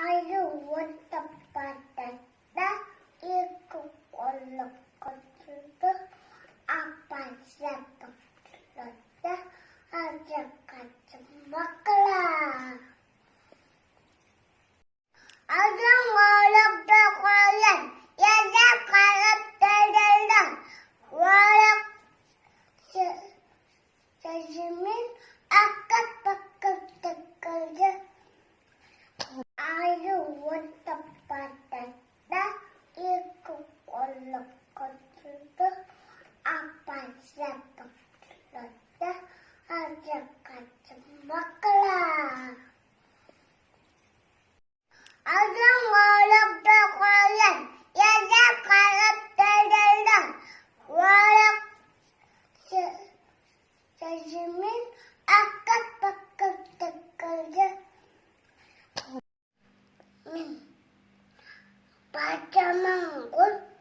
아유 왔다 받았다 일곱 얼른 거칠다 아빠 싹둑 들었다 아저까지 먹거라 아주 어렵다 과연 여자 가랍다랄라 와락 자시민 아깝아깝 댓글자 아유 왔다 받았다 일곱 얼른 거칠다 아빠 싹둑 들었다 아저까지 먹거라 아주 어렵다 과연 여자 가랍다랄라 와락 자시민 아깝아깝 댓글자 맞아만 걸